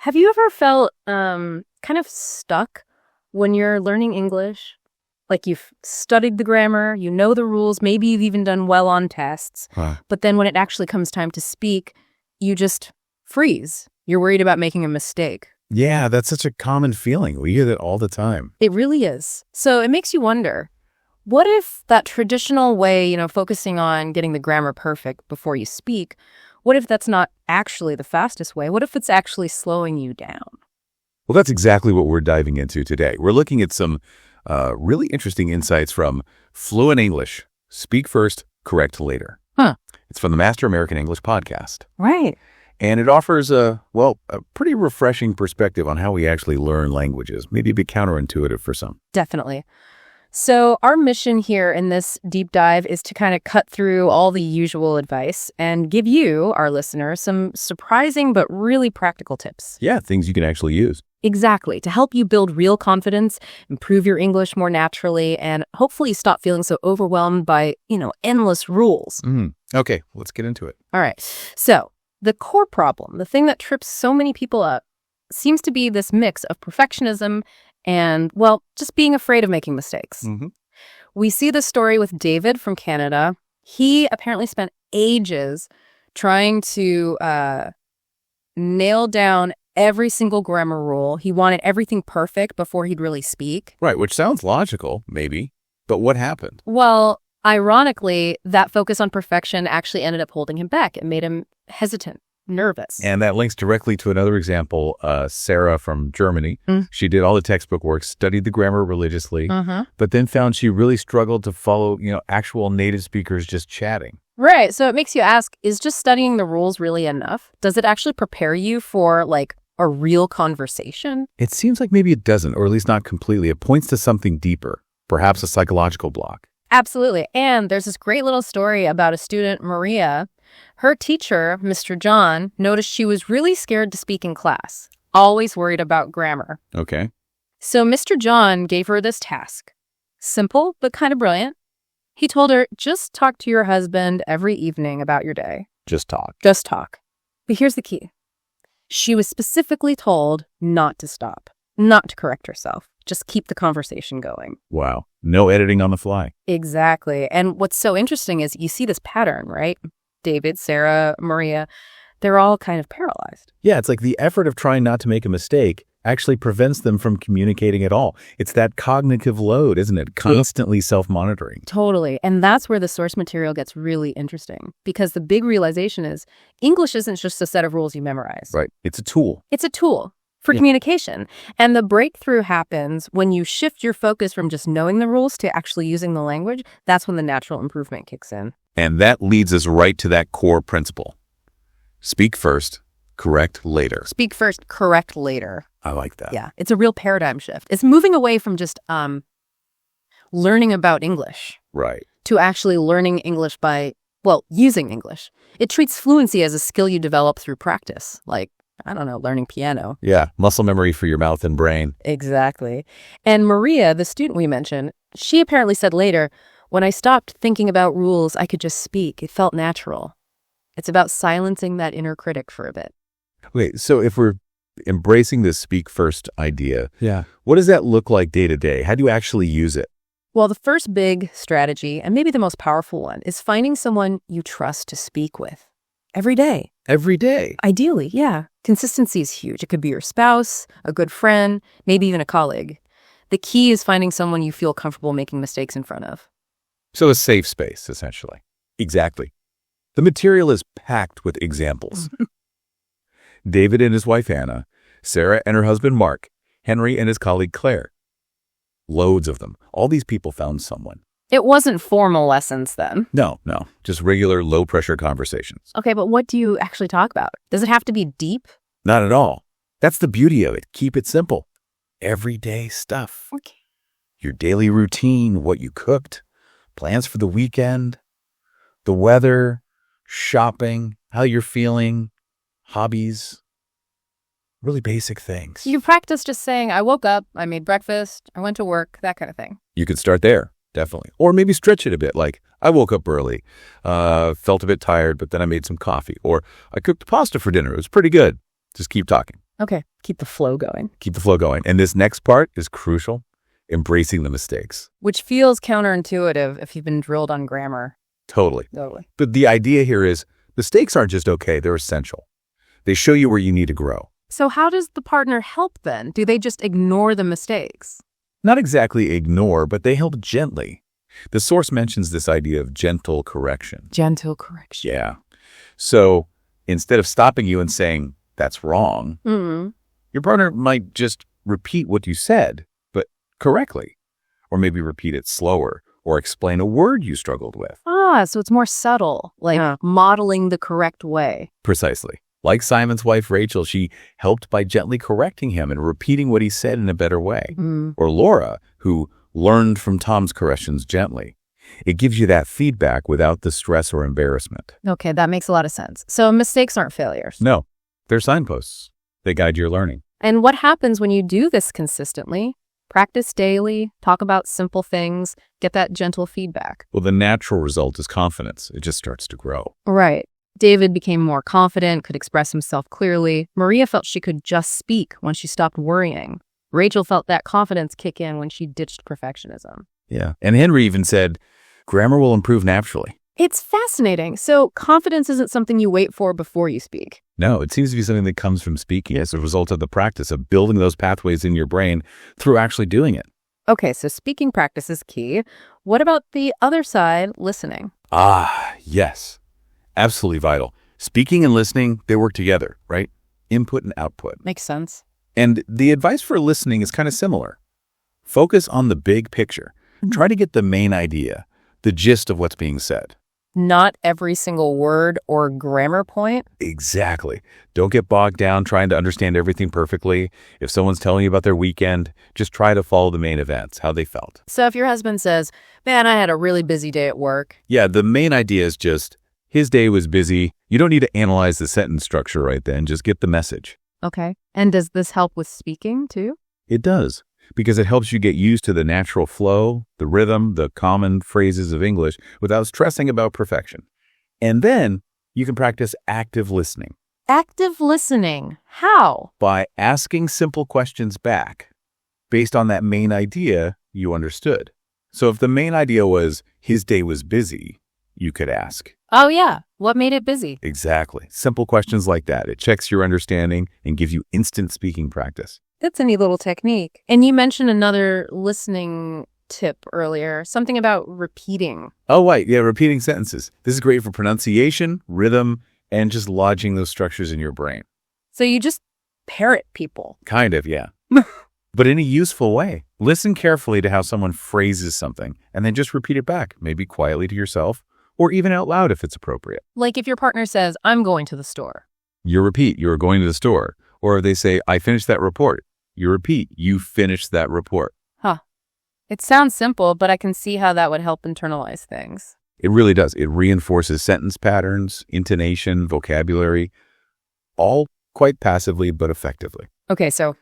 Have you ever felt kind of stuck when you're learning English? Like you've studied the grammar, you know the rules, maybe you've even done well on tests, but then when it actually comes time to speak, you just freeze. You're worried about making a mistake. Yeah, that's such a common feeling. We hear that all the time. It really is. So it makes you wonder, what if that traditional way, focusing on getting the grammar perfect before you speak, what if that's not actually the fastest way? What if it's actually slowing you down? Well, that's exactly what we're diving into today. We're looking at some really interesting insights from Fluent English. Speak first, correct later. It's from the Master American English podcast. Right. And it offers a pretty refreshing perspective on how we actually learn languages. Maybe a bit counterintuitive for some. Definitely. So our mission here in this deep dive is to kind of cut through all the usual advice and give you, our listeners, some surprising but really practical tips. Yeah, things you can actually use. Exactly, to help you build real confidence, improve your English more naturally, and hopefully stop feeling so overwhelmed by, endless rules. Okay, let's get into it. All right. So the core problem, the thing that trips so many people up, seems to be this mix of perfectionism and, just being afraid of making mistakes. We see the story with David from Canada. He apparently spent ages trying to nail down every single grammar rule. He wanted everything perfect before he'd really speak. Right, which sounds logical, maybe. But what happened? Well, ironically, that focus on perfection actually ended up holding him back. It made him hesitant, nervous. And that links directly to another example, Sarah from Germany. She did all the textbook work, studied the grammar religiously, but then found she really struggled to follow, actual native speakers just chatting. Right. So it makes you ask, is just studying the rules really enough? Does it actually prepare you for, a real conversation? It seems like maybe it doesn't, or at least not completely. It points to something deeper, perhaps a psychological block. Absolutely. And there's this great little story about a student, Maria. Her teacher, Mr. John, noticed she was really scared to speak in class, always worried about grammar. Okay. So Mr. John gave her this task. Simple, but kind of brilliant. He told her, just talk to your husband every evening about your day. Just talk. Just talk. But here's the key. She was specifically told not to stop, not to correct herself. Just keep the conversation going. Wow. No editing on the fly. Exactly. And what's so interesting is you see this pattern, right? David, Sarah, Maria, they're all kind of paralyzed. Yeah, it's like the effort of trying not to make a mistake actually prevents them from communicating at all. It's that cognitive load, isn't it? Constantly self-monitoring. Totally. And that's where the source material gets really interesting, because the big realization is English isn't just a set of rules you memorize. Right. It's a tool. It's a tool for communication. And the breakthrough happens when you shift your focus from just knowing the rules to actually using the language. That's when the natural improvement kicks in. And that leads us right to that core principle. Speak first, correct later. Speak first, correct later. I like that. Yeah, it's a real paradigm shift. It's moving away from just learning about English. Right. To actually learning English by, using English. It treats fluency as a skill you develop through practice, like, learning piano. Yeah, muscle memory for your mouth and brain. Exactly. And Maria, the student we mentioned, she apparently said later, when I stopped thinking about rules, I could just speak. It felt natural. It's about silencing that inner critic for a bit. Okay, so if we're embracing this speak first idea, what does that look like day to day? How do you actually use it? Well, the first big strategy, and maybe the most powerful one, is finding someone you trust to speak with every day. Every day? Ideally, yeah. Consistency is huge. It could be your spouse, a good friend, maybe even a colleague. The key is finding someone you feel comfortable making mistakes in front of. So a safe space, essentially. Exactly. The material is packed with examples. David and his wife, Anna, Sarah and her husband, Mark, Henry and his colleague, Claire. Loads of them. All these people found someone. It wasn't formal lessons then. No. Just regular low-pressure conversations. Okay, but what do you actually talk about? Does it have to be deep? Not at all. That's the beauty of it. Keep it simple. Everyday stuff. Okay. Your daily routine, what you cooked, plans for the weekend, the weather, shopping, how you're feeling, hobbies. Really basic things. You practice just saying, I woke up, I made breakfast, I went to work, that kind of thing. You could start there, definitely. Or maybe stretch it a bit, like, I woke up early, felt a bit tired, but then I made some coffee. Or I cooked pasta for dinner. It was pretty good. Just keep talking. Okay, keep the flow going. Keep the flow going. And this next part is crucial, embracing the mistakes. Which feels counterintuitive if you've been drilled on grammar. Totally. Totally. But the idea here is mistakes aren't just okay, they're essential. They show you where you need to grow. So how does the partner help then? Do they just ignore the mistakes? Not exactly ignore, but they help gently. The source mentions this idea of gentle correction. Gentle correction. Yeah. So instead of stopping you and saying, that's wrong, your partner might just repeat what you said, but correctly. Or maybe repeat it slower, or explain a word you struggled with. So it's more subtle, like modeling the correct way. Precisely. Like Simon's wife, Rachel, she helped by gently correcting him and repeating what he said in a better way. Or Laura, who learned from Tom's corrections gently. It gives you that feedback without the stress or embarrassment. Okay, that makes a lot of sense. So mistakes aren't failures. No, they're signposts. They guide your learning. And what happens when you do this consistently? Practice daily, talk about simple things, get that gentle feedback. Well, the natural result is confidence. It just starts to grow. Right. David became more confident, could express himself clearly. Maria felt she could just speak when she stopped worrying. Rachel felt that confidence kick in when she ditched perfectionism. Yeah. And Henry even said, grammar will improve naturally. It's fascinating. So confidence isn't something you wait for before you speak. No, it seems to be something that comes from speaking as a result of the practice of building those pathways in your brain through actually doing it. Okay, so speaking practice is key. What about the other side, listening? Yes. Absolutely vital. Speaking and listening, they work together, right? Input and output. Makes sense. And the advice for listening is kind of similar. Focus on the big picture. Try to get the main idea, the gist of what's being said. Not every single word or grammar point. Exactly. Don't get bogged down trying to understand everything perfectly. If someone's telling you about their weekend, just try to follow the main events, how they felt. So if your husband says, man, I had a really busy day at work. Yeah, the main idea is just, his day was busy. You don't need to analyze the sentence structure right then. Just get the message. Okay. And does this help with speaking too? It does, because it helps you get used to the natural flow, the rhythm, the common phrases of English without stressing about perfection. And then you can practice active listening. Active listening. How? By asking simple questions back based on that main idea you understood. So if the main idea was his day was busy, you could ask, oh yeah, what made it busy? Exactly. Simple questions like that. It checks your understanding and gives you instant speaking practice. That's a neat little technique. And you mentioned another listening tip earlier, something about repeating. Oh, right. Yeah, repeating sentences. This is great for pronunciation, rhythm, and just lodging those structures in your brain. So you just parrot people. Kind of, yeah. But in a useful way. Listen carefully to how someone phrases something and then just repeat it back, maybe quietly to yourself or even out loud if it's appropriate. Like if your partner says, I'm going to the store. You repeat, you're going to the store. Or if they say, I finished that report. You repeat, you finished that report. It sounds simple, but I can see how that would help internalize things. It really does. It reinforces sentence patterns, intonation, vocabulary, all quite passively but effectively. Okay, so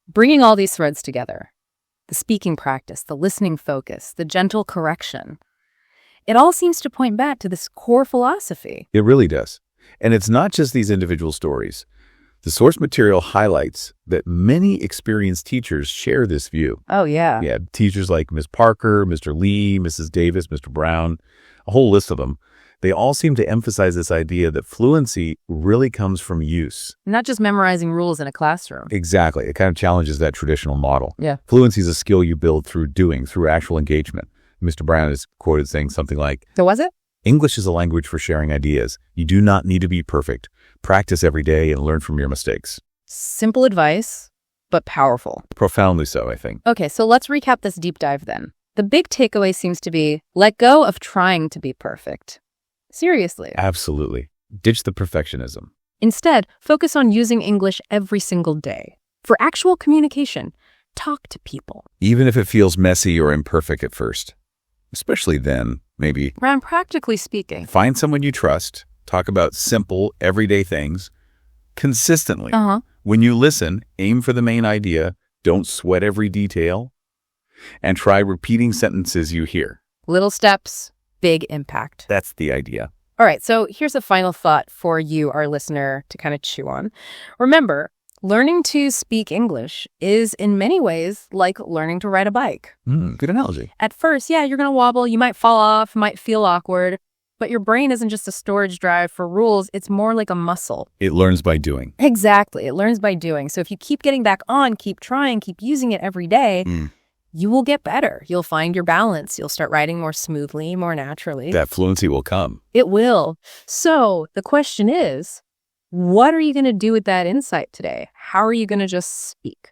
bringing all these threads together, the speaking practice, the listening focus, the gentle correction, it all seems to point back to this core philosophy. It really does. And it's not just these individual stories. The source material highlights that many experienced teachers share this view. Oh, yeah. Yeah, teachers like Ms. Parker, Mr. Lee, Mrs. Davis, Mr. Brown, a whole list of them. They all seem to emphasize this idea that fluency really comes from use. Not just memorizing rules in a classroom. Exactly. It kind of challenges that traditional model. Yeah. Fluency is a skill you build through doing, through actual engagement. Mr. Brown is quoted saying something like, So was it? English is a language for sharing ideas. You do not need to be perfect. Practice every day and learn from your mistakes. Simple advice, but powerful. Profoundly so, I think. Okay, so let's recap this deep dive then. The big takeaway seems to be, let go of trying to be perfect. Seriously. Absolutely. Ditch the perfectionism. Instead, focus on using English every single day. For actual communication, talk to people. Even if it feels messy or imperfect at first. Especially then, maybe. And practically speaking. Find someone you trust. Talk about simple, everyday things consistently. When you listen, aim for the main idea. Don't sweat every detail. And try repeating sentences you hear. Little steps, big impact. That's the idea. All right, so here's a final thought for you, our listener, to kind of chew on. Remember, Learning to speak English is in many ways like learning to ride a bike. Good analogy. At first, yeah, you're going to wobble, you might fall off, might feel awkward, but your brain isn't just a storage drive for rules, it's more like a muscle. It learns by doing. Exactly, it learns by doing. So if you keep getting back on, keep trying, keep using it every day, you will get better. You'll find your balance. You'll start writing more smoothly, more naturally. That fluency will come. It will. So the question is, what are you going to do with that insight today? How are you going to just speak?